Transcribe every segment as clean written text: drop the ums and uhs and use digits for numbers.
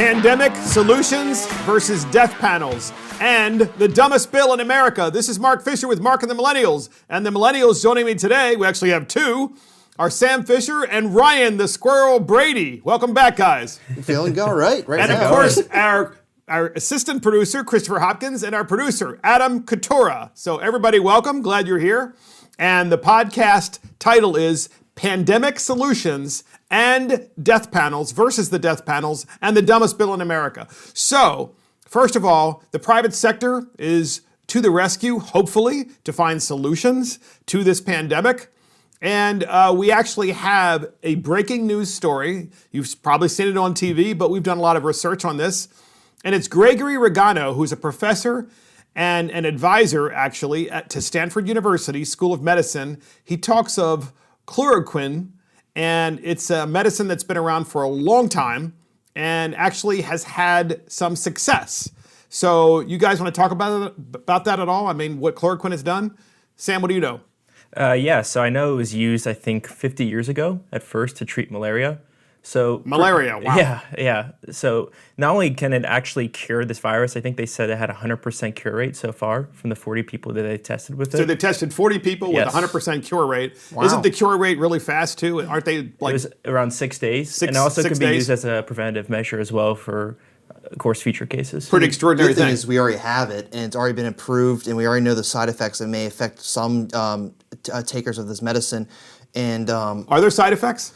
Pandemic solutions versus death panels and the dumbest bill in America. This is Mark Fisher with Mark and the Millennials. And the Millennials joining me today, we actually have two, are Sam Fisher and Ryan the Squirrel Brady. Welcome back, guys. Feeling all right and now. Of course, our assistant producer, Christopher Hopkins, and our producer, Adam Coutura. So everybody welcome. Glad you're here. And the podcast title is Pandemic Solutions and Death Panels versus the Death Panels and the dumbest bill in America. So, first of all, the private sector is to the rescue, hopefully, to find solutions to this pandemic. And we actually have a breaking news story. You've probably seen it on TV, but we've done a lot of research on this. And it's Gregory Regano, who's a professor and an advisor, actually, to Stanford University School of Medicine. He talks of chloroquine, and it's a medicine that's been around for a long time and actually has had some success. So you guys want to talk about that at all? I mean, what chloroquine has done? Sam, what do you know? So I know it was used, I think, 50 years ago at first to treat malaria. So malaria, wow. Yeah. So not only can it actually cure this virus, I think they said it had a 100% cure rate so far from the 40 people that they tested with it. So they tested 40 people with a 100% cure rate. Wow. Isn't the cure rate really fast too? Aren't they like... It was around 6 days. And also can be used as a preventative measure as well for, of course, future cases. Pretty extraordinary thing is we already have it, and it's already been approved, and we already know the side effects that may affect some takers of this medicine. And are there side effects?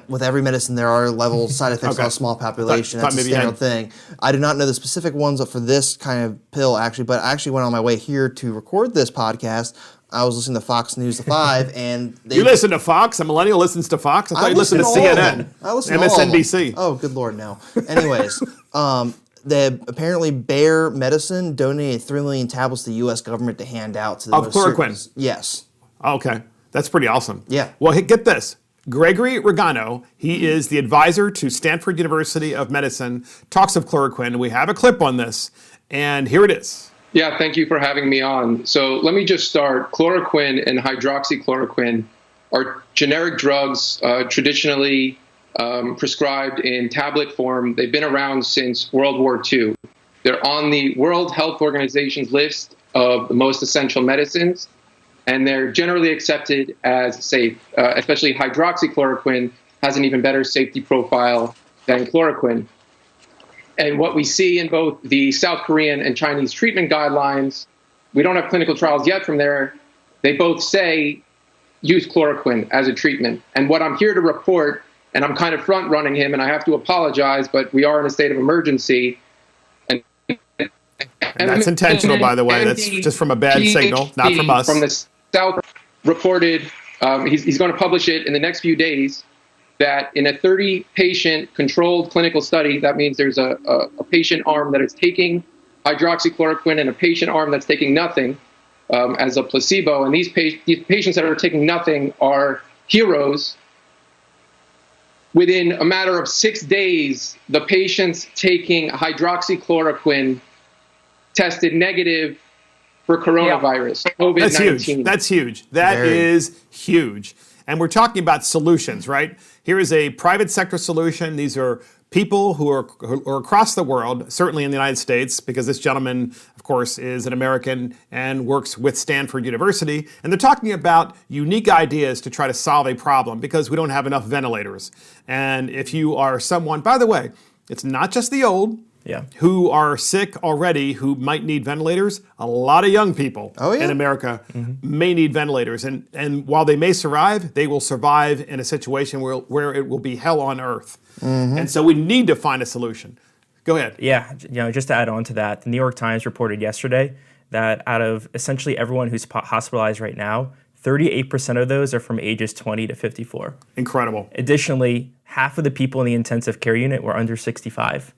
With every medicine, there are level side effects on a small population. That's a standard thing. I do not know the specific ones for this kind of pill, actually, but I actually went on my way here to record this podcast. I was listening to Fox News 5, and you listen to Fox? A millennial listens to Fox? I thought you listened to CNN, I listen to MSNBC. Oh, good Lord, no. Anyways, they apparently Bayer Medicine donated 3 million tablets to the U.S. government to hand out to the chloroquine? Yes. Okay, that's pretty awesome. Yeah. Well, get this. Gregory Regano, he is the advisor to Stanford University of Medicine, talks of chloroquine. We have a clip on this, and here it is. Yeah, thank you for having me on. So let me just start. Chloroquine and hydroxychloroquine are generic drugs traditionally prescribed in tablet form. They've been around since World War II. They're on the World Health Organization's list of the most essential medicines, and they're generally accepted as safe. Especially hydroxychloroquine has an even better safety profile than chloroquine. And what we see in both the South Korean and Chinese treatment guidelines, we don't have clinical trials yet from there, they both say use chloroquine as a treatment. And what I'm here to report, and I'm kind of front-running him, and I have to apologize, but we are in a state of emergency. And that's intentional, by the way. That's just from a bad signal, not from us. From the South reported, he's going to publish it in the next few days, that in a 30-patient controlled clinical study, that means there's a patient arm that is taking hydroxychloroquine and a patient arm that's taking nothing as a placebo. And these patients that are taking nothing are heroes. Within a matter of 6 days, the patients taking hydroxychloroquine tested negative for coronavirus, COVID-19. That's huge. That's huge. That is huge. And we're talking about solutions, right? Here is a private sector solution. These are people who are across the world, certainly in the United States, because this gentleman, of course, is an American and works with Stanford University. And they're talking about unique ideas to try to solve a problem because we don't have enough ventilators. And if you are someone, by the way, it's not just the old who are sick already, who might need ventilators. A lot of young people in America may need ventilators. And while they may survive, they will survive in a situation where it will be hell on earth. And so we need to find a solution. Go ahead. Yeah, just to add on to that, the New York Times reported yesterday that out of essentially everyone who's hospitalized right now, 38% of those are from ages 20 to 54. Incredible. Additionally, half of the people in the intensive care unit were under 65.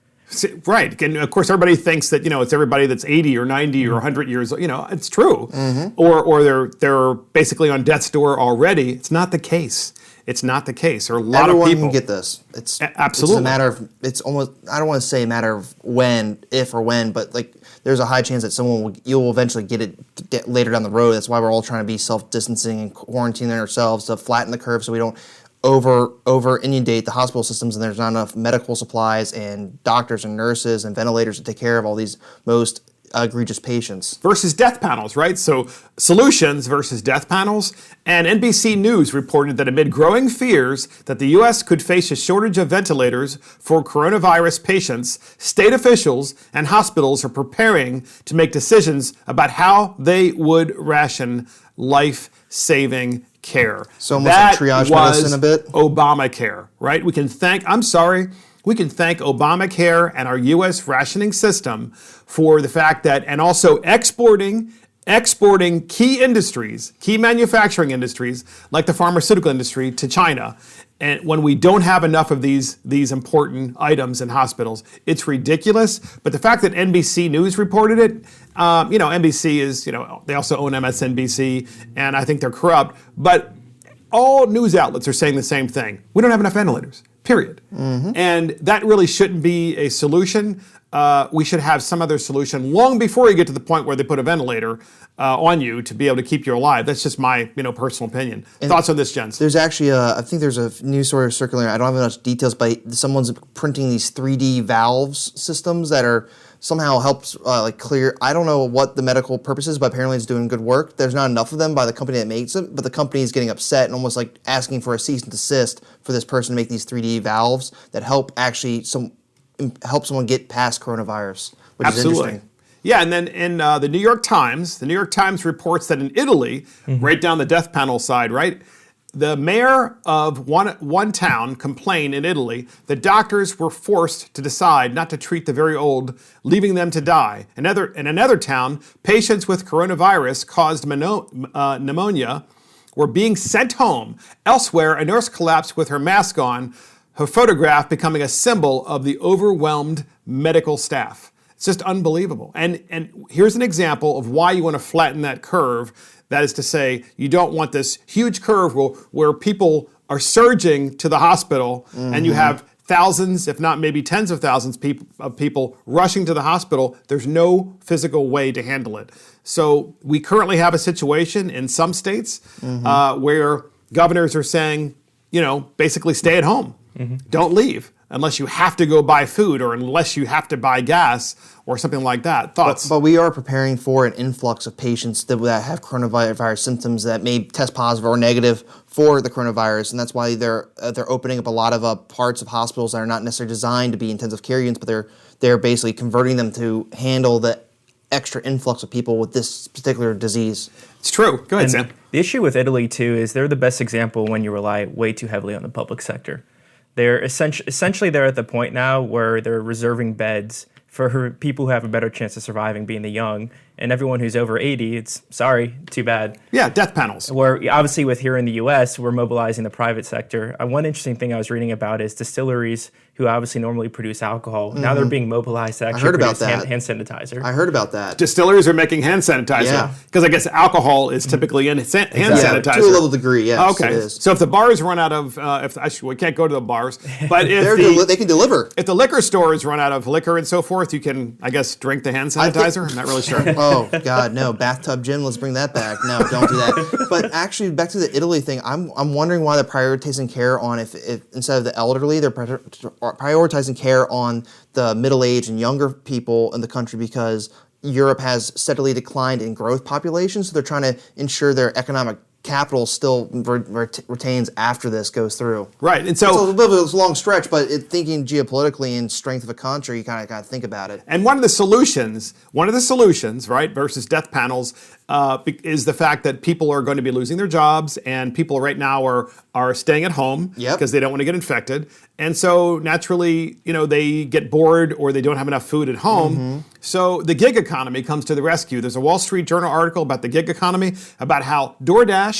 Right. And of course, everybody thinks that, it's everybody that's 80 or 90 or 100 years old. It's true. Or they're basically on death's door already. It's not the case. It's not the case. There are a lot of people. Everyone can get this. Absolutely. It's a matter of, it's almost, I don't want to say a matter of if or when, but like there's a high chance that you'll eventually get it later down the road. That's why we're all trying to be self-distancing and quarantining ourselves to flatten the curve so we don't over inundate the hospital systems, and there's not enough medical supplies and doctors and nurses and ventilators to take care of all these most egregious patients. Versus death panels, right? So solutions versus death panels. And NBC News reported that amid growing fears that the U.S. could face a shortage of ventilators for coronavirus patients, state officials and hospitals are preparing to make decisions about how they would ration life-saving care. So almost like triage medicine a bit? Obamacare, right? We can thank Obamacare and our U.S. rationing system for the fact that, and also exporting key industries, key manufacturing industries, like the pharmaceutical industry, to China. And when we don't have enough of these important items in hospitals, it's ridiculous. But the fact that NBC News reported it, NBC is, they also own MSNBC, and I think they're corrupt. But all news outlets are saying the same thing. We don't have enough ventilators, period. Mm-hmm. And that really shouldn't be a solution. We should have some other solution long before you get to the point where they put a ventilator on you to be able to keep you alive. That's just my personal opinion. And thoughts on this, Jens? There's actually I think there's a news story circulating. I don't have enough details, but someone's printing these 3D valves systems that are somehow helps clear. I don't know what the medical purpose is, but apparently it's doing good work. There's not enough of them by the company that makes it, but the company is getting upset and almost like asking for a cease and desist for this person to make these 3D valves that help actually help someone get past coronavirus, which is interesting. Yeah, and then in the New York Times reports that in Italy, right down the death panel side, right, the mayor of one town complained in Italy that doctors were forced to decide not to treat the very old, leaving them to die. In another town, patients with coronavirus caused pneumonia were being sent home. Elsewhere, a nurse collapsed with her mask on, her photograph becoming a symbol of the overwhelmed medical staff. It's just unbelievable. And here's an example of why you want to flatten that curve. That is to say, you don't want this huge curve where people are surging to the hospital and you have thousands, if not maybe tens of thousands of people rushing to the hospital. There's no physical way to handle it. So we currently have a situation in some states where governors are saying, basically stay at home. Don't leave unless you have to go buy food or unless you have to buy gas or something like that. Thoughts? But we are preparing for an influx of patients that have coronavirus symptoms that may test positive or negative for the coronavirus, and that's why they're opening up a lot of parts of hospitals that are not necessarily designed to be intensive care units, but they're basically converting them to handle the extra influx of people with this particular disease. It's true. Go ahead, Sam. The issue with Italy, too, is they're the best example when you rely way too heavily on the public sector. They're essentially they're at the point now where they're reserving beds for people who have a better chance of surviving, being the young, and everyone who's over 80, it's too bad. Yeah, death panels. Where obviously with here in the U.S., we're mobilizing the private sector. One interesting thing I was reading about is distilleries who obviously normally produce alcohol. Now they're being mobilized to actually produce hand sanitizer. I heard about that. Distillers are making hand sanitizer because I guess alcohol is typically in hand sanitizer. To a little degree, yes. Okay. It is. So if the bars run out of, we can't go to the bars, but if they can deliver. If the liquor stores run out of liquor and so forth, you can, I guess, drink the hand sanitizer. I'm not really sure. Oh God, no! Bathtub gin. Let's bring that back. No, don't do that. But actually, back to the Italy thing. I'm wondering why they're prioritizing care on if instead of the elderly, they're prioritizing care on the middle-aged and younger people in the country because Europe has steadily declined in growth population. So they're trying to ensure their economic capital still retains after this goes through. Right, and so it's a little bit of a long stretch, but thinking geopolitically and strength of a country, you kind of think about it. And one of the solutions, right, versus death panels, is the fact that people are going to be losing their jobs, and people right now are staying at home because they don't want to get infected, and so naturally, they get bored or they don't have enough food at home. So the gig economy comes to the rescue. There's a Wall Street Journal article about the gig economy, about how DoorDash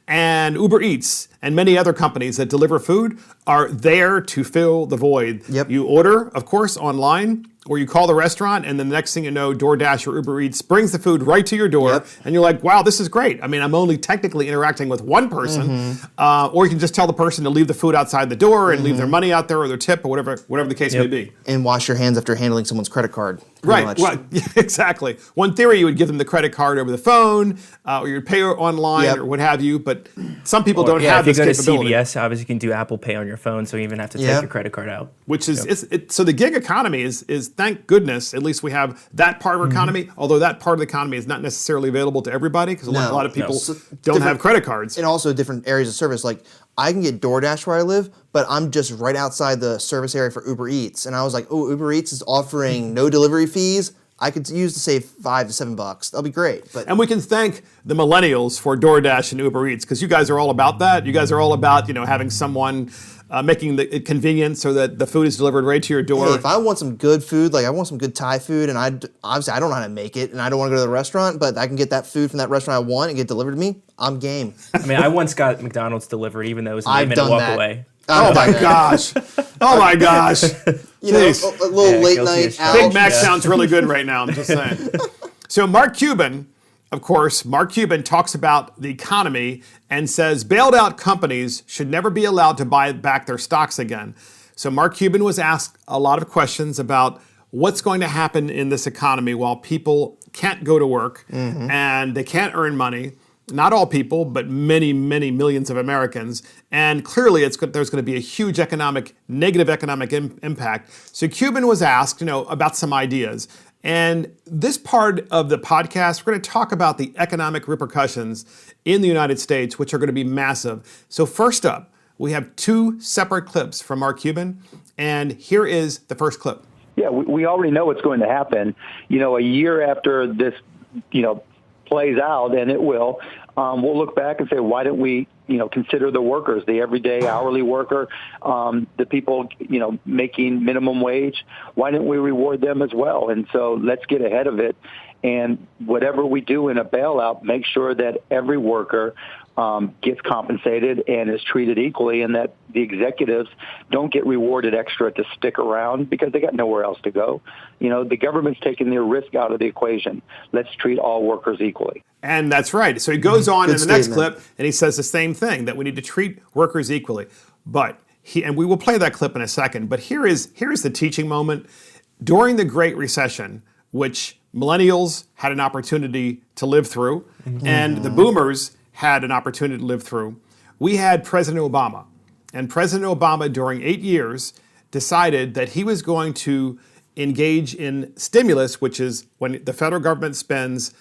and Uber Eats and many other companies that deliver food are there to fill the void. You order, of course, online. where you call the restaurant and then the next thing you know, DoorDash or Uber Eats brings the food right to your door, and you're like, wow, this is great. I mean, I'm only technically interacting with one person, or you can just tell the person to leave the food outside the door and leave their money out there or their tip or whatever the case may be. And wash your hands after handling someone's credit card. Right, well, exactly. One theory, you would give them the credit card over the phone, or you'd pay online or what have you, but some people don't have this capability. If you go to CVS, obviously you can do Apple Pay on your phone, so you even have to take your credit card out. Which is, so the gig economy is thank goodness, at least we have that part of our economy, although that part of the economy is not necessarily available to everybody, because a lot of people don't have credit cards. And also different areas of service, like I can get DoorDash where I live, but I'm just right outside the service area for Uber Eats. And I was like, oh, Uber Eats is offering no delivery fees. I could use to save $5 to $7. That'll be great. And we can thank the millennials for DoorDash and Uber Eats, because you guys are all about that. You guys are all about, having someone making it convenient so that the food is delivered right to your door. Hey, if I want some good food, like I want some good Thai food, and obviously I don't know how to make it, and I don't want to go to the restaurant, but I can get that food from that restaurant I want and get delivered to me, I'm game. I mean, I once got McDonald's delivered, even though it was an 8-minute walk away. Oh my gosh. Oh my gosh. A little late night out. Big Mac sounds really good right now, I'm just saying. So Mark Cuban, of course, talks about the economy and says bailed out companies should never be allowed to buy back their stocks again. So Mark Cuban was asked a lot of questions about what's going to happen in this economy while people can't go to work and they can't earn money. Not all people, but many, many millions of Americans. And clearly there's going to be a huge negative economic impact. So Cuban was asked, about some ideas. And this part of the podcast, we're going to talk about the economic repercussions in the United States, which are going to be massive. So first up, we have two separate clips from Mark Cuban. And here is the first clip. Yeah, we already know what's going to happen. A year after this, plays out, and it will, we'll look back and say, why didn't we, consider the workers, the everyday hourly worker, the people, making minimum wage? Why didn't we reward them as well? And so let's get ahead of it. And whatever we do in a bailout, make sure that every worker gets compensated and is treated equally, and that the executives don't get rewarded extra to stick around because they got nowhere else to go. The government's taking their risk out of the equation. Let's treat all workers equally. And that's right. So he goes on in the next clip and he says the same thing, that we need to treat workers equally. But and we will play that clip in a second, but here is the teaching moment. During the Great Recession, which millennials had an opportunity to live through, and the boomers had an opportunity to live through, we had President Obama. And President Obama, during 8 years, decided that he was going to engage in stimulus, which is when the federal government spends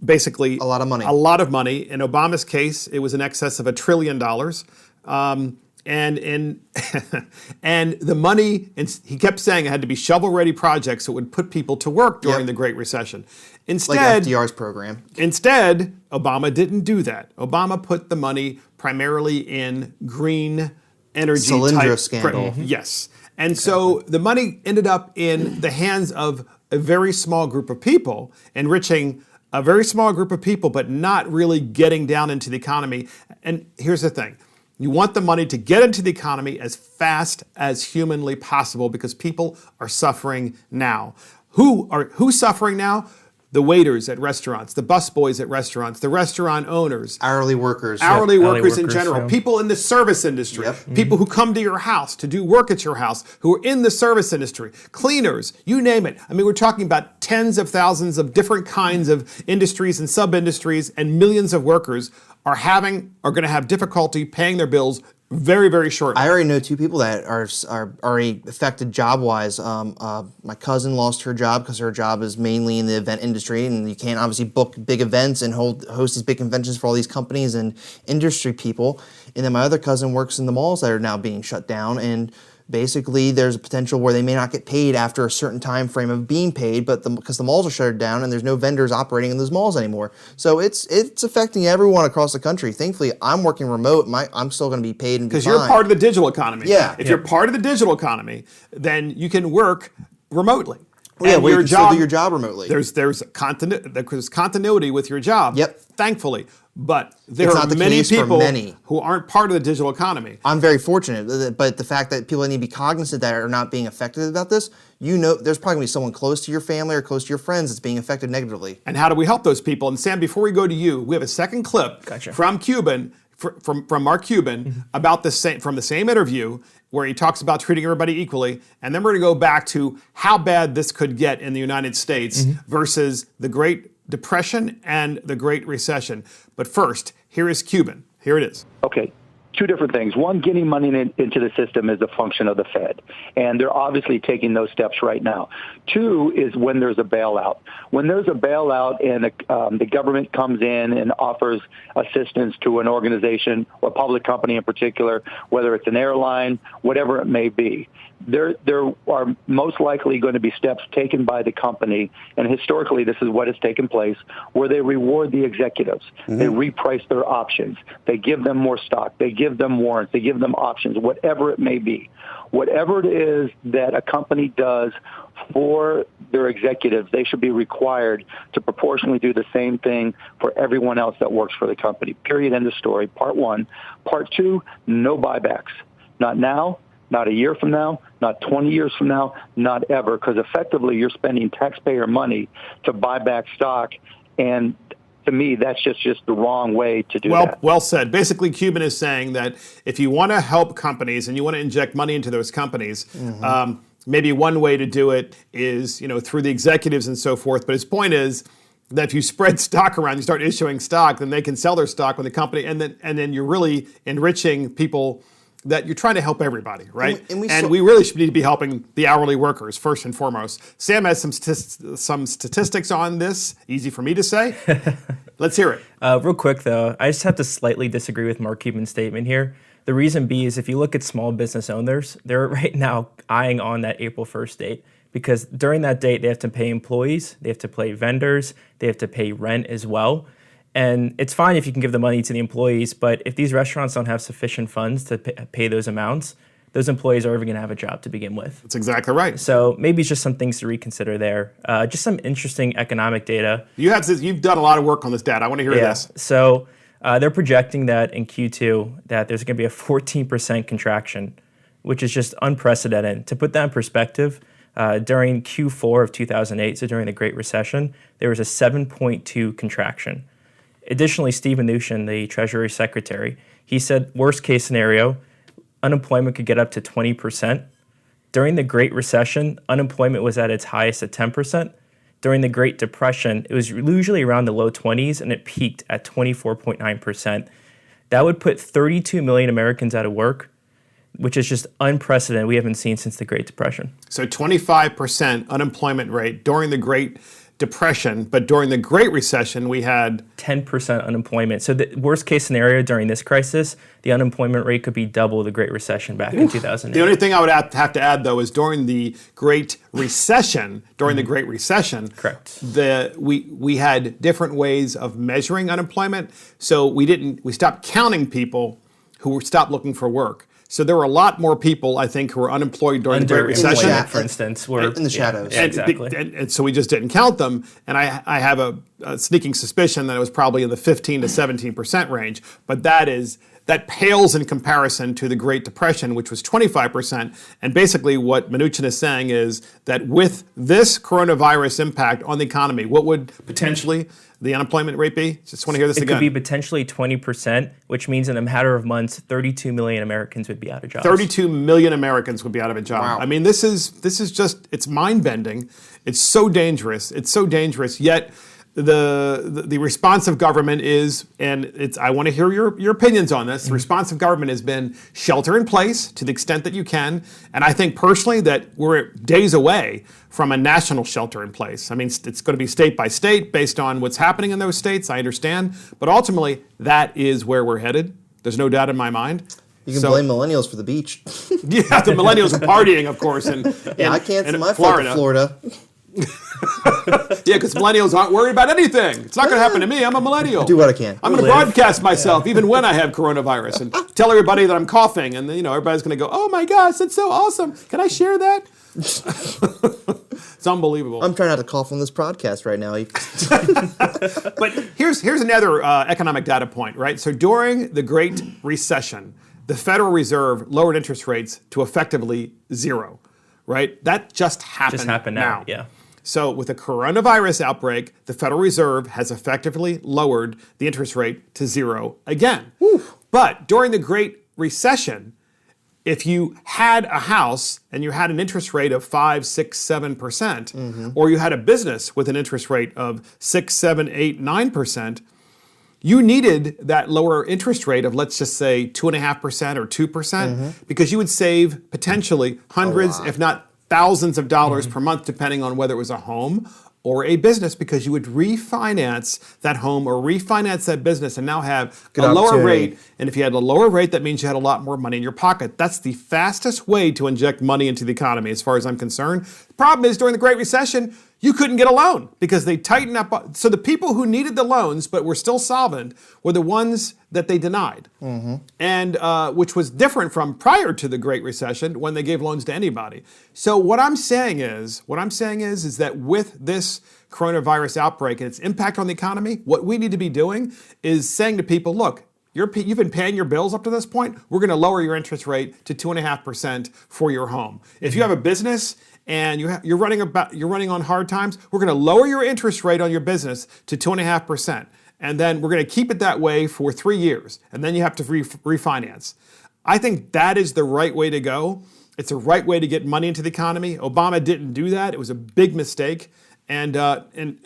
basically a lot of money. In Obama's case, it was in excess of $1 trillion. And the money, and he kept saying it had to be shovel-ready projects that would put people to work during the Great Recession. Instead, like FDR's program. Instead, Obama didn't do that. Obama put the money primarily in green energy Solyndra scandal. Yes. And so the money ended up in the hands of a very small group of people, enriching a very small group of people, but not really getting down into the economy. And here's the thing. You want the money to get into the economy as fast as humanly possible because people are suffering now. Who's suffering now? The waiters at restaurants, the busboys at restaurants, the restaurant owners. Hourly workers. Hourly workers in general. People in the service industry. People who come to your house to do work at your house, who are in the service industry. Cleaners, you name it. I mean, we're talking about tens of thousands of different kinds of industries and sub-industries, and millions of workers are going to have difficulty paying their bills very, very shortly. I already know two people that are already affected job-wise. My cousin lost her job because her job is mainly in the event industry, and you can't obviously book big events and host these big conventions for all these companies and industry people. And then my other cousin works in the malls that are now being shut down, and basically there's a potential where they may not get paid after a certain time frame of being paid, but because the malls are shut down and there's no vendors operating in those malls anymore. So it's affecting everyone across the country. Thankfully, I'm working remote. I'm still going to be paid and be fine. Because you're part of the digital economy. Yeah. If you're part of the digital economy, then you can work remotely. Yeah, you can still do your job remotely. There's continuity with your job. Yep. Thankfully. But there are many people who aren't part of the digital economy. I'm very fortunate, but the fact that people need to be cognizant that are not being affected about this, there's probably going to be someone close to your family or close to your friends that's being affected negatively. And how do we help those people? And Sam, before we go to you, we have a second clip from Mark Cuban about from the same interview where he talks about treating everybody equally. And then we're going to go back to how bad this could get in the United States versus the Great Depression and the Great Recession. But first, here is Cuban. Here it is. Okay. Two different things. One, getting money into the system is a function of the Fed, and they're obviously taking those steps right now. Two is when there's a bailout. When there's a bailout and the government comes in and offers assistance to an organization or public company in particular, whether it's an airline, whatever it may be, there are most likely going to be steps taken by the company, and historically this is what has taken place, where they reward the executives. They reprice their options. They give them more stock. They give them warrants. They give them options, whatever it may be. Whatever it is that a company does for their executives, they should be required to proportionally do the same thing for everyone else that works for the company. Period. End of story. Part one. Part two, no buybacks. Not now. Not a year from now, not 20 years from now, not ever, because effectively you're spending taxpayer money to buy back stock, and to me, that's just the wrong way to do that. Well said. Basically, Cuban is saying that if you want to help companies and you want to inject money into those companies, maybe one way to do it is through the executives and so forth. But his point is that if you spread stock around, you start issuing stock, then they can sell their stock when the company, and then you're really enriching people. That you're trying to help everybody, right? And we really should need to be helping the hourly workers first and foremost. Sam has some statistics on this. Easy for me to say. Let's hear it. Real quick, though, I just have to slightly disagree with Mark Cuban's statement here. The reason being is if you look at small business owners, they're right now eyeing on that April 1st date because during that date, they have to pay employees, they have to pay vendors, they have to pay rent as well. And it's fine if you can give the money to the employees, but if these restaurants don't have sufficient funds to pay those amounts, those employees are ever going to have a job to begin with. That's exactly right. So maybe it's just some things to reconsider there. Just some interesting economic data. You've done a lot of work on this data. I want to hear this. So they're projecting that in Q2 that there's going to be a 14% contraction, which is just unprecedented. To put that in perspective, during Q4 of 2008, so during the Great Recession, there was a 7.2 contraction. Additionally, Steve Mnuchin, the Treasury Secretary, he said worst case scenario, unemployment could get up to 20%. During the Great Recession, unemployment was at its highest at 10%. During the Great Depression, it was usually around the low 20s and it peaked at 24.9%. That would put 32 million Americans out of work, which is just unprecedented. We haven't seen since the Great Depression. So 25% unemployment rate during the Great Depression, but during the Great Recession, we had 10% unemployment. So the worst case scenario during this crisis, the unemployment rate could be double the Great Recession back in 2008. The only thing I would have to add, though, is during the Great Recession, correct, we had different ways of measuring unemployment. So we stopped counting people who stopped looking for work. So there were a lot more people, I think, who were unemployed during the Great Recession. For instance, were in the shadows. Yeah, exactly. And so we just didn't count them. And I have a sneaking suspicion that it was probably in the 15 to 17% range. But that pales in comparison to the Great Depression, which was 25%. And basically what Mnuchin is saying is that with this coronavirus impact on the economy, what would potentially the unemployment rate be? Just want to hear this again. It could be potentially 20%, which means in a matter of months, 32 million Americans would be out of jobs. 32 million Americans would be out of a job. Wow. I mean, this is just, it's mind-bending. It's so dangerous. Yet the response of government is, and I want to hear your opinions on this. The response of government has been shelter in place to the extent that you can. And I think personally that we're days away from a national shelter in place. I mean, it's going to be state by state based on what's happening in those states, I understand. But ultimately, that is where we're headed. There's no doubt in my mind. You can blame millennials for the beach. Yeah, the millennials are partying, of course. I can't see my flight to Florida. Yeah, because millennials aren't worried about anything. It's not going to happen to me. I'm a millennial. Do what I can. I'm going to broadcast myself even when I have coronavirus and tell everybody that I'm coughing. And everybody's going to go, oh my gosh, that's so awesome. Can I share that? It's unbelievable. I'm trying not to cough on this podcast right now. But here's another economic data point, right? So during the Great Recession, the Federal Reserve lowered interest rates to effectively zero, right? That just happened. Just happened now. Yeah. So with the coronavirus outbreak, the Federal Reserve has effectively lowered the interest rate to zero again. Whew. But during the Great Recession, if you had a house and you had an interest rate of 5, 6, 7%, or you had a business with an interest rate of 6, 7, 8, 9%, you needed that lower interest rate of, let's just say, 2.5% or 2%, because you would save potentially hundreds, if not thousands of dollars per month, depending on whether it was a home or a business, because you would refinance that home or refinance that business and now have a lower rate. And if you had a lower rate, that means you had a lot more money in your pocket. That's the fastest way to inject money into the economy, as far as I'm concerned. The problem is, during the Great Recession, you couldn't get a loan because they tightened up. So the people who needed the loans but were still solvent were the ones that they denied, and which was different from prior to the Great Recession, when they gave loans to anybody. So what I'm saying is that with this coronavirus outbreak and its impact on the economy, what we need to be doing is saying to people, look, you've been paying your bills up to this point. We're going to lower your interest rate to 2.5% for your home. If you have a business and you're running on hard times, we're going to lower your interest rate on your business to 2.5%. And then we're going to keep it that way for 3 years. And then you have to refinance. I think that is the right way to go. It's the right way to get money into the economy. Obama didn't do that. It was a big mistake. And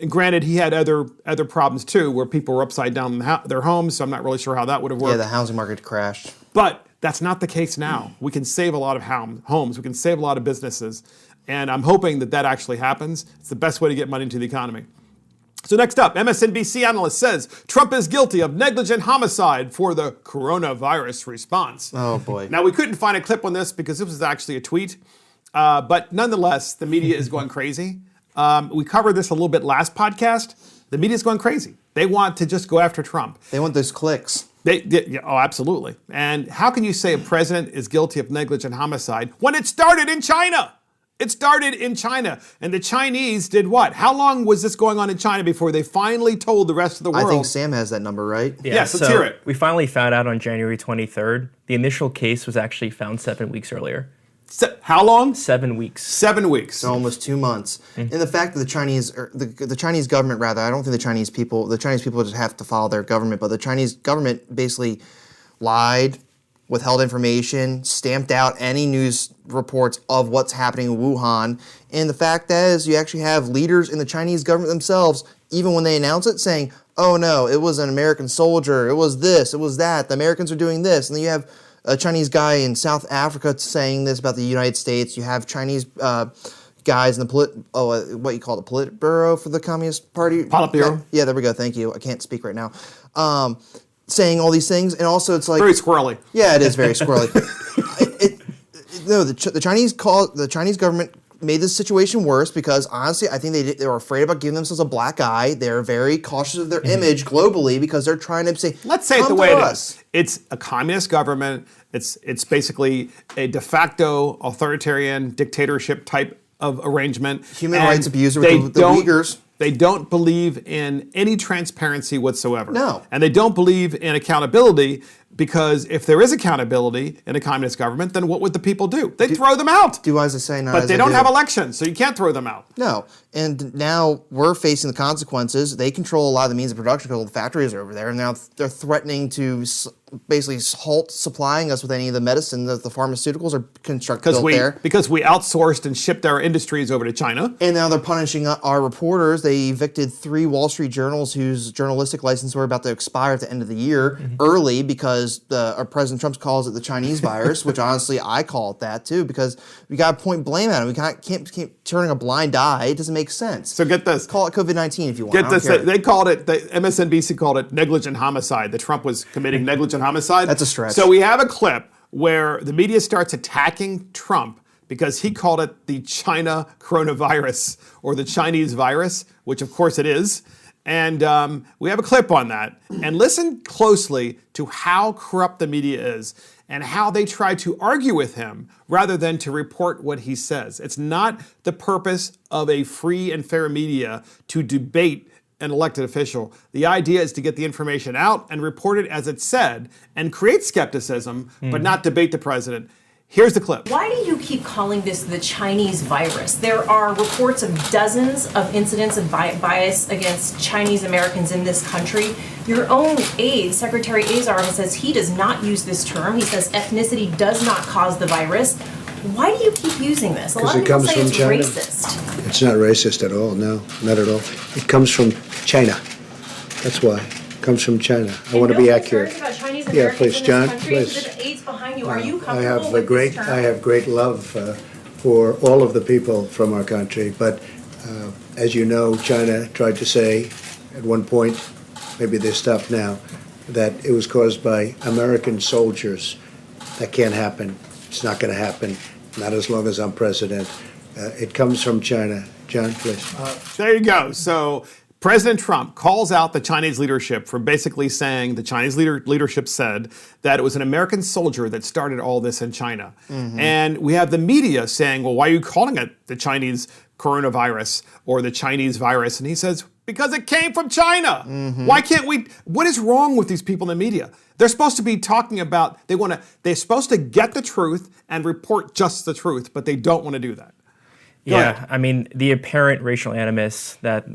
granted, he had other problems too, where people were upside down in their homes. So I'm not really sure how that would have worked. Yeah, the housing market crashed. But that's not the case now. We can save a lot of homes. We can save a lot of businesses. And I'm hoping that actually happens. It's the best way to get money into the economy. So next up, MSNBC analyst says Trump is guilty of negligent homicide for the coronavirus response. Oh, boy. Now, we couldn't find a clip on this because this was actually a tweet. But nonetheless, the media is going crazy. We covered this a little bit last podcast. The media is going crazy. They want to just go after Trump. They want those clicks. Oh, absolutely. And how can you say a president is guilty of negligent homicide when it started in China? It started in China, and the Chinese did what? How long was this going on in China before they finally told the rest of the world? I think Sam has that number, right? Yeah, yes, let's hear it. We finally found out on January 23rd. The initial case was actually found 7 weeks earlier. How long? 7 weeks. 7 weeks. So almost 2 months. And the fact that the Chinese government, rather, I don't think the Chinese people just have to follow their government, but the Chinese government basically lied, withheld information, stamped out any news reports of what's happening in Wuhan. And the fact is, you actually have leaders in the Chinese government themselves, even when they announce it, saying, oh no, it was an American soldier, it was this, it was that, the Americans are doing this. And then you have a Chinese guy in South Africa saying this about the United States. You have Chinese guys in the what you call the Politburo for the Communist Party? Politburo. Yeah, there we go, thank you. I can't speak right now. Saying all these things, and also it's like very squirrely. Yeah, it is very squirrely. The Chinese government made this situation worse because honestly, I think they were afraid about giving themselves a black eye. They're very cautious of their image globally because they're trying to say, let's say it the way it is. It's a communist government. It's basically a de facto authoritarian dictatorship type of arrangement. Human rights abuser with the Uyghurs. They don't believe in any transparency whatsoever. No. And they don't believe in accountability, because if there is accountability in a communist government, then what would the people do? They'd throw them out. Do as I say, not but as they I don't do. have elections, so you can't throw them out. No. And now we're facing the consequences. They control a lot of the means of production because all the factories are over there, and now they're threatening to basically halt supplying us with any of the medicine that the pharmaceuticals are built there. Because we outsourced and shipped our industries over to China. And now they're punishing our reporters. They evicted 3 Wall Street journals whose journalistic license were about to expire at the end of the year early because our President Trump calls it the Chinese virus, which honestly I call it that too, because we got to point blame at it. We can't keep turning a blind eye. It doesn't make sense. So get this. Call it COVID-19 if you want. Get this. They called it, the MSNBC called it negligent homicide, that Trump was committing negligent homicide. That's a stretch. So we have a clip where the media starts attacking Trump because he called it the China coronavirus or the Chinese virus, which of course it is. And we have a clip on that. And listen closely to how corrupt the media is and how they try to argue with him rather than to report what he says. It's not the purpose of a free and fair media to debate an elected official. The idea is to get the information out and report it as it's said and create skepticism, but not debate the president. Here's the clip. Why do you keep calling this the Chinese virus? There are reports of dozens of incidents of bias against Chinese Americans in this country. Your own aide, Secretary Azar, says he does not use this term. He says ethnicity does not cause the virus. Why do you keep using this? A lot of people say it's racist. It's not racist at all, no, not at all. It comes from China. That's why. It comes from China. I want to be accurate. About Chinese Yeah, Americans please, in John, this country? please. The aides behind you. Are you I comfortable with this term? I have great love for all of the people from our country, but as you know, China tried to say at one point, maybe they stopped now, that it was caused by American soldiers. That can't happen. It's not going to happen. Not as long as I'm president. It comes from China. John, please. There you go. So President Trump calls out the Chinese leadership for basically saying the Chinese leadership said that it was an American soldier that started all this in China. And we have the media saying, well, why are you calling it the Chinese coronavirus or the Chinese virus? And he says, because it came from China. Why can't we? What is wrong with these people in the media? They're supposed to be talking about, they're supposed to get the truth and report just the truth, but they don't want to do that. Yeah, I mean, the apparent racial animus that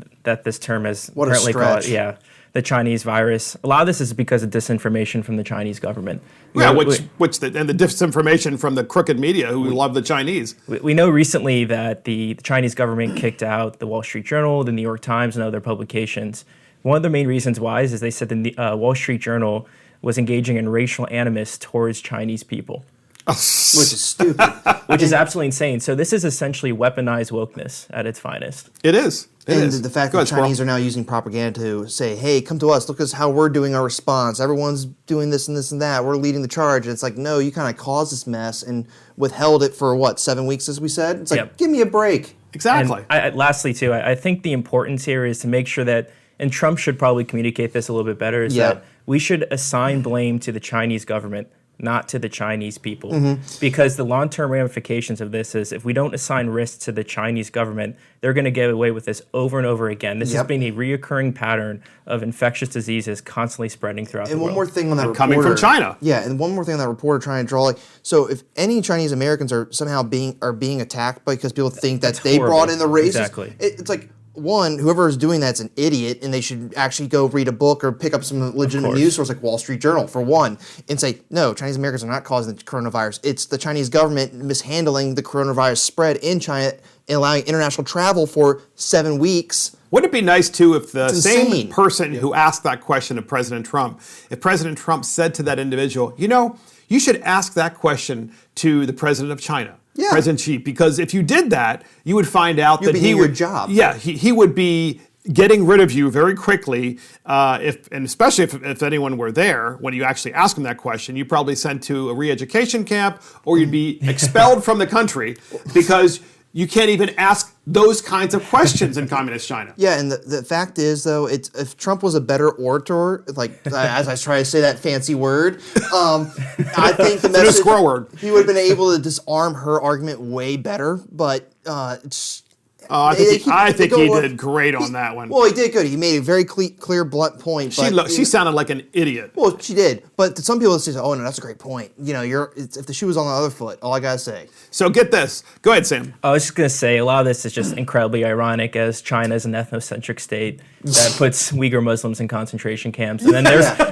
this term is What a apparently called, stretch. the Chinese virus. A lot of this is because of disinformation from the Chinese government. Yeah, and the disinformation from the crooked media who love the Chinese. We know recently that the Chinese government kicked out the Wall Street Journal, the New York Times, and other publications. One of the main reasons why is they said the Wall Street Journal was engaging in racial animus towards Chinese people. Which is stupid. Which is absolutely insane. So this is essentially weaponized wokeness at its finest. It is. It And is. the fact Go that ahead, Chinese are now using propaganda to say, hey, come to us, look at how we're doing our response. Everyone's doing this and this and that. We're leading the charge. And it's like, no, you kind of caused this mess and withheld it for, 7 weeks, as we said? It's like, give me a break. Exactly. And lastly, too, I think the importance here is to make sure that, and Trump should probably communicate this a little bit better, is that we should assign blame to the Chinese government, not to the Chinese people. Because the long-term ramifications of this is if we don't assign risk to the Chinese government, they're going to get away with this over and over again. This has been a reoccurring pattern of infectious diseases constantly spreading throughout the world. And one more thing on that reporter. Coming from China. Yeah, and one more thing on that reporter trying to draw, so if any Chinese Americans are somehow being attacked because people think that they brought in the racism, Exactly. It's like, one, whoever is doing that's an idiot, and they should actually go read a book or pick up some legitimate news source like Wall Street Journal, for one, and say, no, Chinese Americans are not causing the coronavirus. It's the Chinese government mishandling the coronavirus spread in China and allowing international travel for 7 weeks. Wouldn't it be nice, too, if the same person who asked that question of President Trump, if President Trump said to that individual, you should ask that question to the president of China. Yeah. President Xi, because if you did that, you would find out that he would, your job. Yeah, he would be getting rid of you very quickly. And especially if anyone were there when you actually ask him that question, you probably sent to a re-education camp, or you'd be expelled from the country because you can't even ask those kinds of questions in communist China. Yeah, and the fact is, though, if Trump was a better orator, as I try to say that fancy word, I think the message, squirrel word. He would have been able to disarm her argument way better. But I think he did great on that one. Well, he did good. He made a very clear, blunt point. She sounded like an idiot. Well, she did. But to some people, it's just, oh no, that's a great point. If the shoe was on the other foot, all I gotta say. So get this. Go ahead, Sam. I was just going to say, a lot of this is just incredibly ironic, as China is an ethnocentric state that puts Uyghur Muslims in concentration camps, and then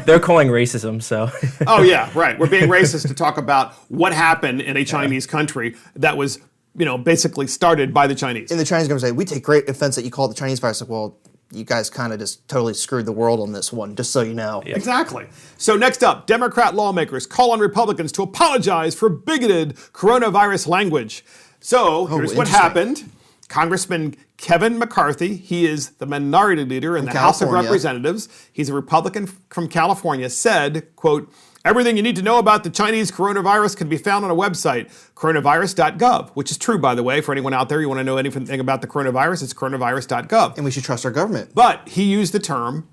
they're calling racism. So. Oh yeah, right. We're being racist to talk about what happened in a Chinese country that was, basically started by the Chinese. And the Chinese government say, we take great offense that you call it the Chinese virus. Like, well, you guys kind of just totally screwed the world on this one, just so you know. Yeah. Exactly. So next up, Democrat lawmakers call on Republicans to apologize for bigoted coronavirus language. So here's what happened. Congressman Kevin McCarthy, he is the minority leader in the House of Representatives. He's a Republican from California, said, quote, everything you need to know about the Chinese coronavirus can be found on a website, coronavirus.gov, which is true, by the way, for anyone out there. You want to know anything about the coronavirus, it's coronavirus.gov. And we should trust our government. But he used the term,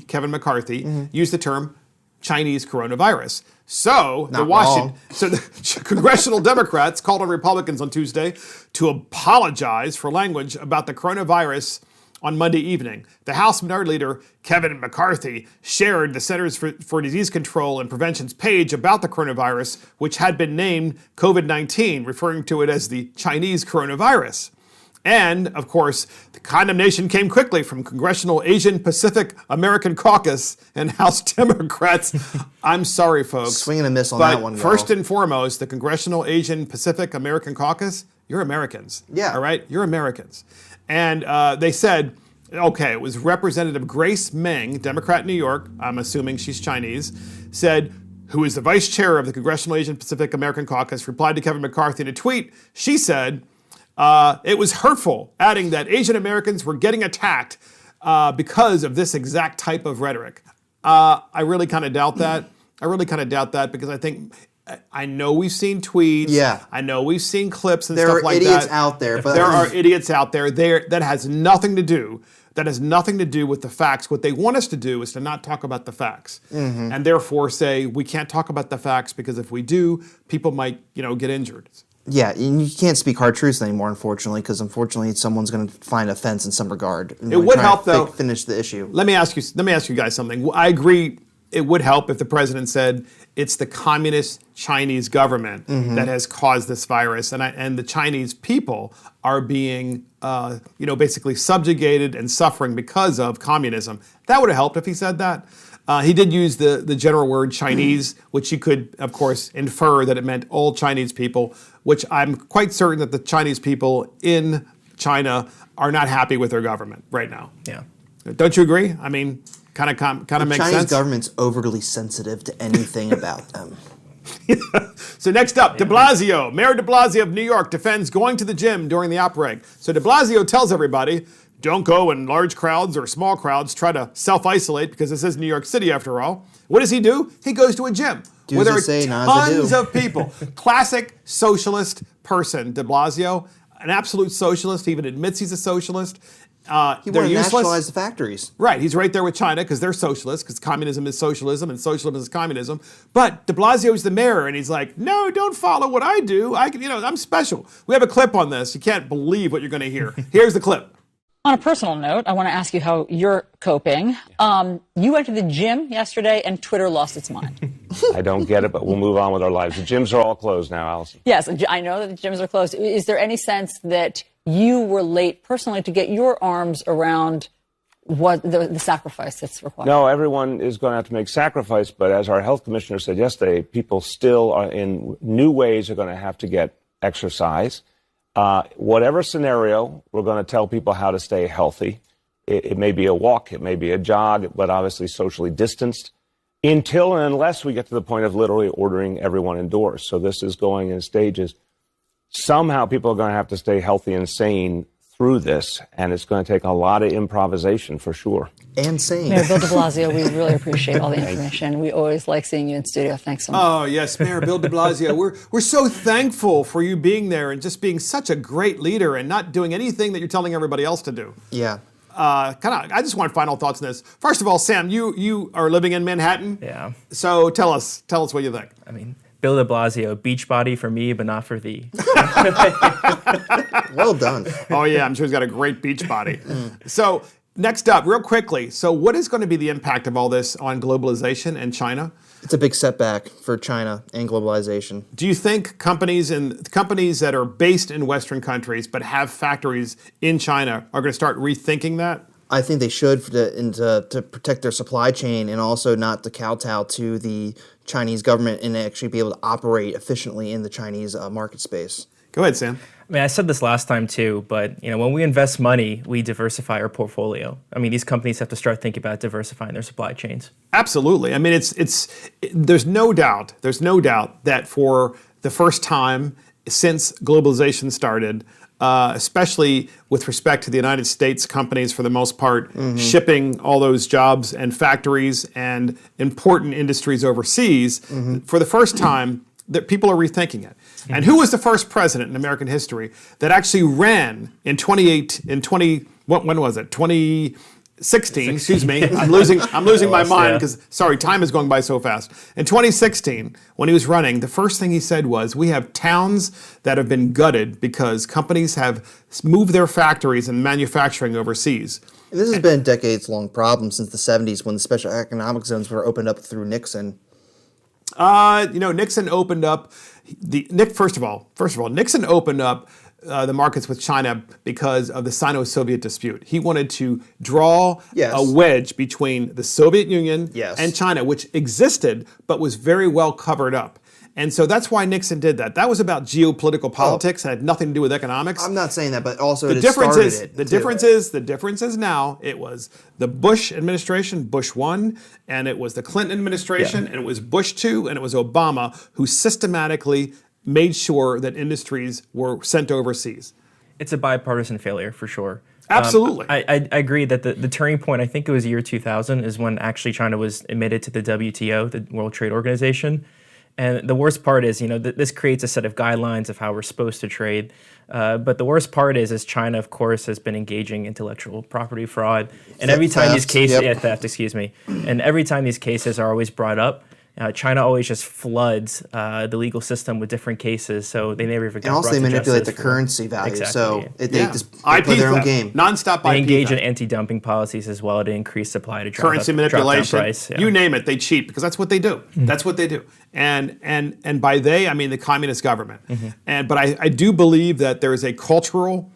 Kevin McCarthy, used the term Chinese coronavirus. So the congressional Democrats called on Republicans on Tuesday to apologize for language about the coronavirus on Monday evening. The House Minority Leader, Kevin McCarthy, shared the Centers for Disease Control and Prevention's page about the coronavirus, which had been named COVID-19, referring to it as the Chinese coronavirus. And, of course, the condemnation came quickly from Congressional Asian Pacific American Caucus and House Democrats. I'm sorry, folks. Swing and a miss on that one, first and foremost, the Congressional Asian Pacific American Caucus, you're Americans. Yeah. All right? You're Americans. And they said, okay, it was Representative Grace Meng, Democrat in New York, I'm assuming she's Chinese, said, who is the vice chair of the Congressional Asian Pacific American Caucus, replied to Kevin McCarthy in a tweet. She said, it was hurtful, adding that Asian Americans were getting attacked because of this exact type of rhetoric. I really kind of doubt that. Because I know we've seen tweets. Yeah. I know we've seen clips and there stuff like that. There are idiots out there. But there are idiots out there. That has nothing to do with the facts. What they want us to do is to not talk about the facts. Mm-hmm. And therefore say we can't talk about the facts because if we do, people might, get injured. Yeah, and you can't speak hard truths anymore, unfortunately, because unfortunately someone's going to find offense in some regard. It would help, though. Finish the issue. Let me ask you guys something. I agree. It would help if the president said it's the communist Chinese government that has caused this virus, and the Chinese people are being, basically subjugated and suffering because of communism. That would have helped if he said that. He did use the general word Chinese, which you could, of course, infer that it meant all Chinese people, which I'm quite certain that the Chinese people in China are not happy with their government right now. Yeah. Don't you agree? I mean, kind of makes sense. The Chinese government's overly sensitive to anything about them. So next up, de Blasio. Mayor de Blasio of New York defends going to the gym during the outbreak. So de Blasio tells everybody, don't go in large crowds or small crowds. Try to self-isolate because this is New York City after all. What does he do? He goes to a gym where there are tons of people. Classic socialist person, de Blasio. An absolute socialist. He even admits he's a socialist. He wanted to nationalize the factories. Right. He's right there with China because they're socialists, because communism is socialism and socialism is communism. But de Blasio is the mayor, and he's like, no, don't follow what I do. I'm special. We have a clip on this. You can't believe what you're going to hear. Here's the clip. On a personal note, I want to ask you how you're coping. You went to the gym yesterday and Twitter lost its mind. I don't get it, but we'll move on with our lives. The gyms are all closed now, Allison. Yes, I know that the gyms are closed. Is there any sense that you were late personally to get your arms around what the sacrifice that's required? No, everyone is going to have to make sacrifice, but as our health commissioner said yesterday, people still are in new ways are going to have to get exercise. Whatever scenario, we're going to tell people how to stay healthy. It may be a walk, it may be a jog, but obviously socially distanced until and unless we get to the point of literally ordering everyone indoors. So this is going in stages. Somehow people are going to have to stay healthy and sane through this, and it's going to take a lot of improvisation for sure. And sane. Mayor Bill de Blasio, we really appreciate all the information. We always like seeing you in studio. Thanks so much. Oh, yes, Mayor Bill de Blasio. We're so thankful for you being there and just being such a great leader and not doing anything that you're telling everybody else to do. Yeah. I just want final thoughts on this. First of all, Sam, you are living in Manhattan. Yeah. So tell us what you think. I mean, Bill de Blasio, beach body for me, but not for thee. Well done. Oh, yeah, I'm sure he's got a great beach body. So next up, real quickly. So what is going to be the impact of all this on globalization and China? It's a big setback for China and globalization. Do you think companies that are based in Western countries but have factories in China are going to start rethinking that? I think they should to protect their supply chain and also not to kowtow to the Chinese government and actually be able to operate efficiently in the Chinese market space. Go ahead, Sam. I mean, I said this last time too, but when we invest money, we diversify our portfolio. I mean, these companies have to start thinking about diversifying their supply chains. Absolutely. I mean, there's no doubt that for the first time since globalization started, especially with respect to the United States companies, for the most part, shipping all those jobs and factories and important industries overseas, for the first time, that people are rethinking it. And who was the first president in American history that actually ran in 2018 16, excuse me. I'm losing my mind because, sorry, time is going by so fast. In 2016, when he was running, the first thing he said was, we have towns that have been gutted because companies have moved their factories and manufacturing overseas. This has been a decades-long problem since the 70s when the special economic zones were opened up through Nixon. Nixon opened up first of all, Nixon opened up the markets with China because of the Sino-Soviet dispute. He wanted to draw a wedge between the Soviet Union and China, which existed but was very well covered up. And so that's why Nixon did that. That was about geopolitical politics and had nothing to do with economics. I'm not saying that, but also the difference is now it was the Bush administration, Bush 1, and it was the Clinton administration, and it was Bush 2, and it was Obama who systematically made sure that industries were sent overseas. It's a bipartisan failure for sure. Absolutely. I agree that the turning point, I think it was year 2000, is when actually China was admitted to the WTO, the World Trade Organization. And the worst part is, this creates a set of guidelines of how we're supposed to trade. But the worst part is China, of course, has been engaging intellectual property fraud. And every time these cases, theft, excuse me. And every time these cases are always brought up, China always just floods the legal system with different cases, so they never even get brought to justice. And also they manipulate the currency value, so they just play their own game. Non-stop IP They engage theft. in anti-dumping policies as well to increase supply to drop currency down manipulation, price. Yeah. you name it, they cheat because that's what they do. That's what they do. And by they, I mean the communist government. But I do believe that there is a cultural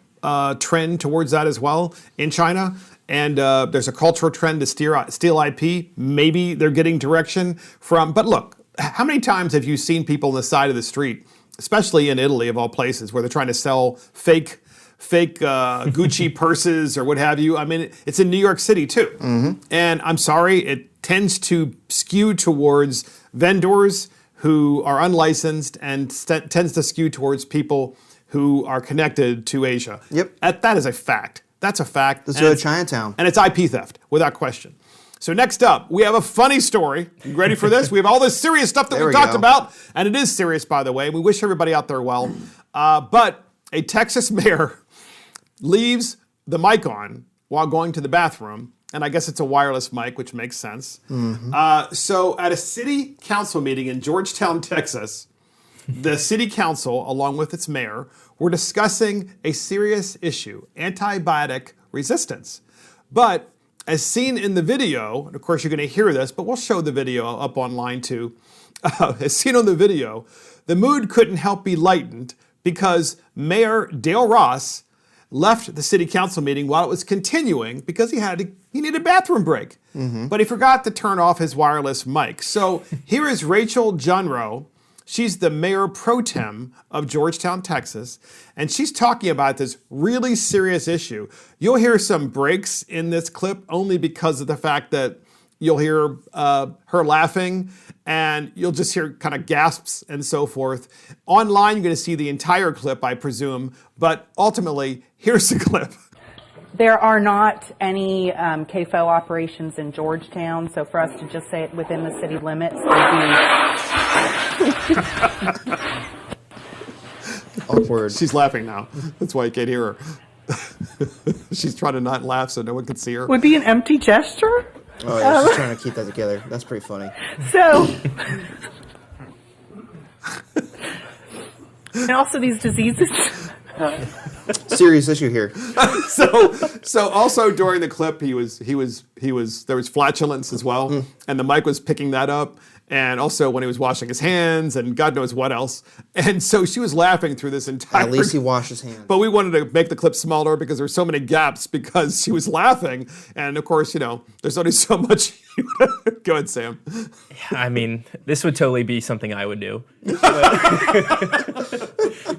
trend towards that as well in China. And there's a cultural trend to steal IP. Maybe they're getting direction from. But look, how many times have you seen people on the side of the street, especially in Italy of all places, where they're trying to sell fake Gucci purses or what have you? I mean, it's in New York City too. And I'm sorry, it tends to skew towards vendors who are unlicensed and tends to skew towards people who are connected to Asia. Yep. That is a fact. That's a fact. Let's go to Chinatown. And it's IP theft, without question. So next up, we have a funny story. You ready for this? We have all this serious stuff that we talked about, and it is serious, by the way. We wish everybody out there well. But a Texas mayor leaves the mic on while going to the bathroom, and I guess it's a wireless mic, which makes sense. So at a city council meeting in Georgetown, Texas, the city council, along with its mayor, were discussing a serious issue, antibiotic resistance. But as seen in the video, and of course you're going to hear this, but we'll show the video up online too. As seen on the video, the mood couldn't help be lightened because Mayor Dale Ross left the city council meeting while it was continuing because he needed a bathroom break. But he forgot to turn off his wireless mic. So here is Rachel Junro. She's the mayor pro tem of Georgetown, Texas, and she's talking about this really serious issue. You'll hear some breaks in this clip only because of the fact that you'll hear her laughing and you'll just hear kind of gasps and so forth. Online, you're going to see the entire clip, I presume, but ultimately, here's the clip. There are not any CAFO operations in Georgetown, so for us to just say it within the city limits would be... Awkward. She's laughing now. That's why you can't hear her. She's trying to not laugh so no one can see her. Would be an empty gesture? Oh, yeah, she's trying to keep that together. That's pretty funny. So... and also these diseases... Serious issue here. So also during the clip, there was flatulence as well, and the mic was picking that up, and also when he was washing his hands and God knows what else, and so she was laughing through this entire. At least he washed his hands. But we wanted to make the clip smaller because there were so many gaps because she was laughing, and of course, there's only so much. Go ahead, Sam. I mean, this would totally be something I would do.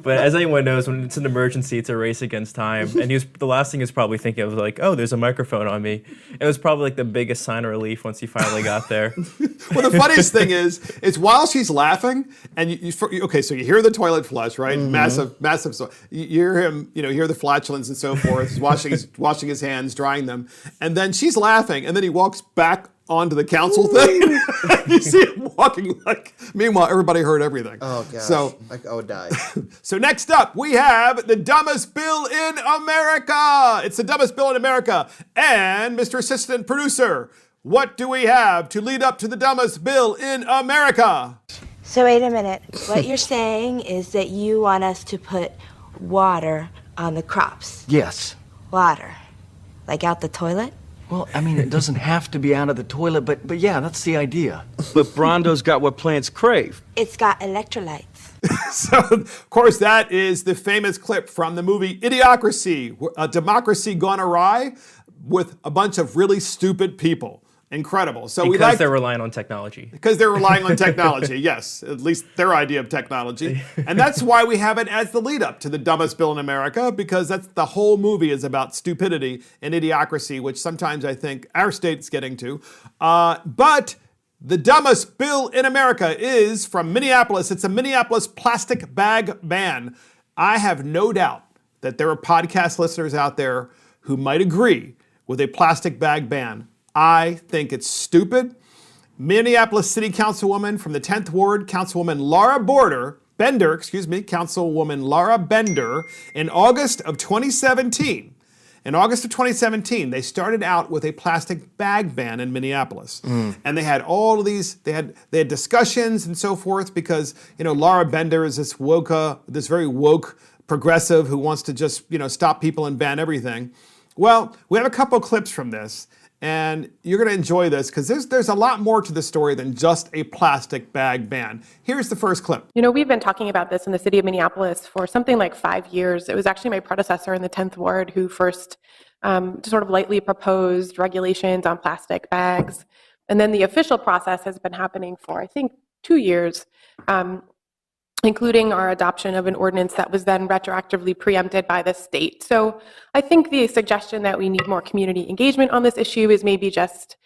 But as anyone knows, when it's an emergency, it's a race against time. And the last thing he was probably thinking of like, oh, there's a microphone on me. It was probably like the biggest sign of relief once he finally got there. Well, the funniest thing is while she's laughing, and so you hear the toilet flush, right? Massive. So you hear him, you hear the flatulence and so forth. He's washing his hands, drying them, and then she's laughing, and then he walks back onto the council thing. You see him walking like, meanwhile, everybody heard everything. Oh, gosh. So, I would die. so next up, we have the dumbest bill in America. It's the dumbest bill in America. And Mr. Assistant Producer, what do we have to lead up to the dumbest bill in America? So wait a minute. What you're saying is that you want us to put water on the crops. Yes. Water. Like out the toilet? Well, I mean, it doesn't have to be out of the toilet, but yeah, that's the idea. But Brondo's got what plants crave. It's got electrolytes. So, of course, that is the famous clip from the movie Idiocracy, a democracy gone awry with a bunch of really stupid people. Incredible. So because they're relying on technology. Because they're relying on technology, yes. At least their idea of technology. And that's why we have it as the lead up to the dumbest bill in America, because that's the whole movie is about stupidity and idiocracy, which sometimes I think our state's getting to. But the dumbest bill in America is from Minneapolis. It's a Minneapolis plastic bag ban. I have no doubt that there are podcast listeners out there who might agree with a plastic bag ban. I think it's stupid. Minneapolis City Councilwoman from the 10th Ward, Councilwoman Laura Bender, in August of 2017. In August of 2017, they started out with a plastic bag ban in Minneapolis. And they had all of these, they had discussions and so forth because, Laura Bender is this very woke progressive who wants to just, stop people and ban everything. Well, we have a couple clips from this. And you're going to enjoy this because there's a lot more to the story than just a plastic bag ban. Here's the first clip. We've been talking about this in the city of Minneapolis for something like 5 years. It was actually my predecessor in the 10th Ward who first sort of lightly proposed regulations on plastic bags. And then the official process has been happening for, I think, 2 years, including our adoption of an ordinance that was then retroactively preempted by the state. So I think the suggestion that we need more community engagement on this issue is maybe just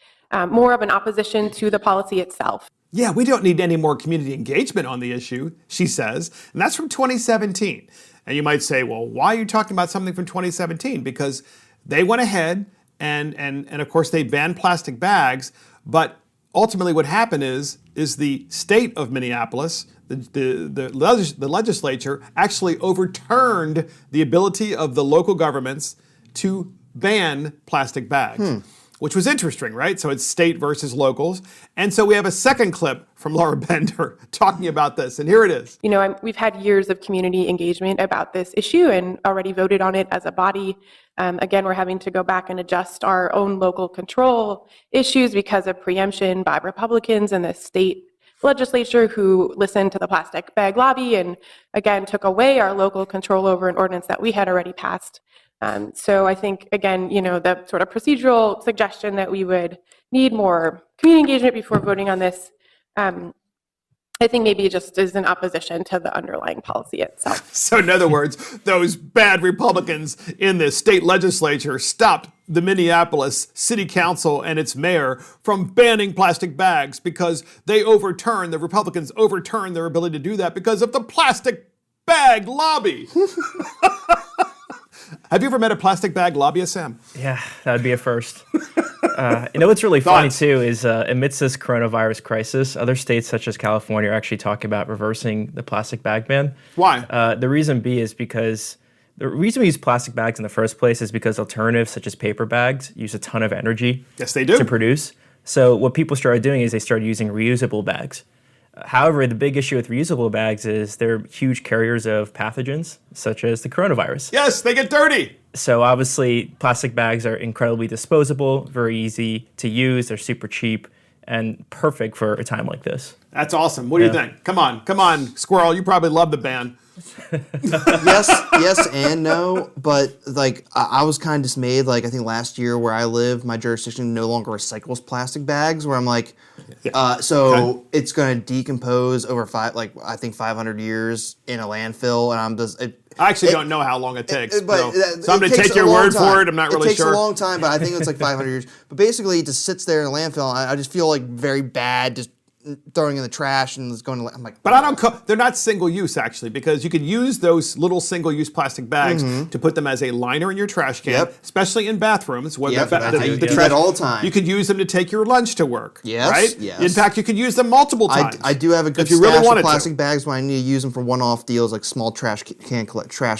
more of an opposition to the policy itself. Yeah, we don't need any more community engagement on the issue, she says. And that's from 2017. And you might say, well, why are you talking about something from 2017? Because they went ahead and of course they banned plastic bags, but ultimately what happened is the state of Minneapolis, the legislature actually overturned the ability of the local governments to ban plastic bags, which was interesting, right? So it's state versus locals. And so we have a second clip from Laura Bender talking about this, and here it is. We've had years of community engagement about this issue and already voted on it as a body. Again, we're having to go back and adjust our own local control issues because of preemption by Republicans in the state legislature who listened to the plastic bag lobby and, again, took away our local control over an ordinance that we had already passed. So I think, again, the sort of procedural suggestion that we would need more community engagement before voting on this, I think maybe just is in opposition to the underlying policy itself. So in other words, those bad Republicans in the state legislature stopped the Minneapolis City Council and its mayor from banning plastic bags because the Republicans overturned their ability to do that because of the plastic bag lobby. Have you ever met a plastic bag lobbyist, Sam? Yeah, that would be a first. What's really funny, too, is amidst this coronavirus crisis, other states such as California are actually talking about reversing the plastic bag ban. Why? The reason is because the reason we use plastic bags in the first place is because alternatives such as paper bags use a ton of energy to produce. So what people started doing is they started using reusable bags. However, the big issue with reusable bags is they're huge carriers of pathogens, such as the coronavirus. Yes, they get dirty. So obviously, plastic bags are incredibly disposable, very easy to use, they're super cheap, and perfect for a time like this. That's awesome. What do you think? Come on, Squirrel, you probably love the ban. yes and no, but I was kind of dismayed. I think last year where I live, my jurisdiction no longer recycles plastic bags. Where I'm like, it's going to decompose over 500 years in a landfill, and I'm just. I actually don't know how long it takes, so I'm going to take your word for it. I'm not really sure. It takes a long time, but I think it's 500 years. But basically, it just sits there in a landfill. I just feel very bad just throwing in the trash and it's going to. I'm like, but I don't. They're not single use actually, because you can use those little single use plastic bags to put them as a liner in your trash can, especially in bathrooms. Where I use that all the time. You could use them to take your lunch to work. Yes, right. Yes. In fact, you could use them multiple times. I do have a good stash of plastic bags when I need to use them for one-off deals, like small trash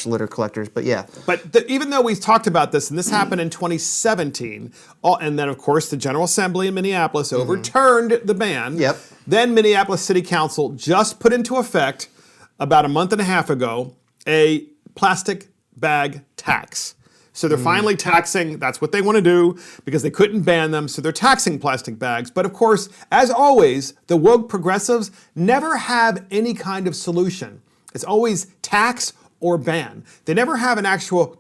litter collectors. But yeah. But even though we've talked about this, and this happened in 2017, and then of course the General Assembly in Minneapolis overturned the ban. Yep. Then Minneapolis City Council just put into effect about a month and a half ago a plastic bag tax. So they're finally taxing, that's what they want to do, because they couldn't ban them, so they're taxing plastic bags. But of course, as always, the woke progressives never have any kind of solution. It's always tax or ban. They never have an actual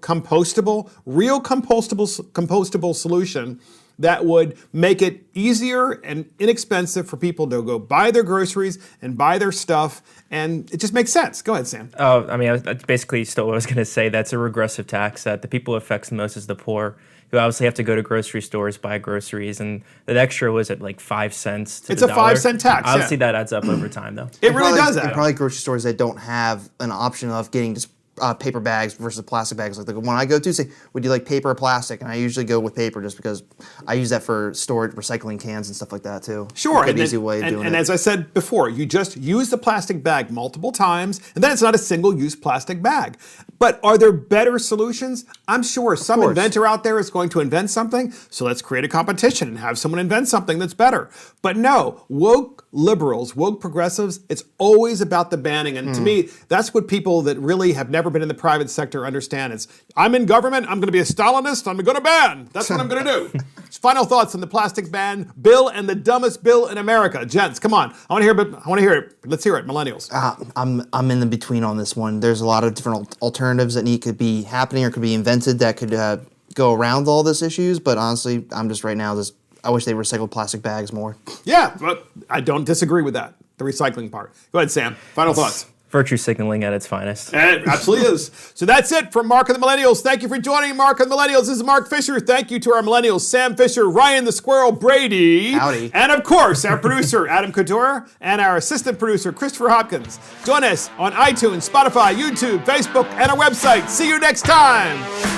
real compostable solution that would make it easier and inexpensive for people to go buy their groceries and buy their stuff, and it just makes sense. Go ahead, Sam. Oh, I mean, that's basically still what I was going to say. That's a regressive tax that the people it affects the most is the poor, who obviously have to go to grocery stores, buy groceries, and that extra was at like 5 cents to it's the a dollar. 5-cent tax. Obviously, that adds up over time, though. It really does add up. Probably grocery stores that don't have an option of getting just paper bags versus plastic bags. Like the one I go to say, would you like paper or plastic? And I usually go with paper just because I use that for storage, recycling cans and stuff like that too. Sure. An easy way of doing it. And as I said before, you just use the plastic bag multiple times, and then it's not a single-use plastic bag. But are there better solutions? I'm sure some inventor out there is going to invent something, so let's create a competition and have someone invent something that's better. But no, woke liberals, woke progressives, it's always about the banning. And to me, that's what people that really have never been in the private sector understand. It's, I'm in government, I'm going to be a Stalinist, I'm going to ban. That's what I'm going to do. Final thoughts on the plastic ban bill and the dumbest bill in America. Gents, come on. I want to hear it. Let's hear it, millennials. I'm in the between on this one. There's a lot of different alternatives that could be happening or could be invented that could go around all these issues. But honestly, I'm just right now, I wish they recycled plastic bags more. Yeah, but I don't disagree with that, the recycling part. Go ahead, Sam. Final thoughts. Virtue signaling at its finest. It absolutely is. So that's it from Mark and the Millennials. Thank you for joining Mark and the Millennials. This is Mark Fisher. Thank you to our Millennials, Sam Fisher, Ryan the Squirrel Brady. Howdy. And of course, our producer, Adam Couture, and our assistant producer, Christopher Hopkins. Join us on iTunes, Spotify, YouTube, Facebook, and our website. See you next time.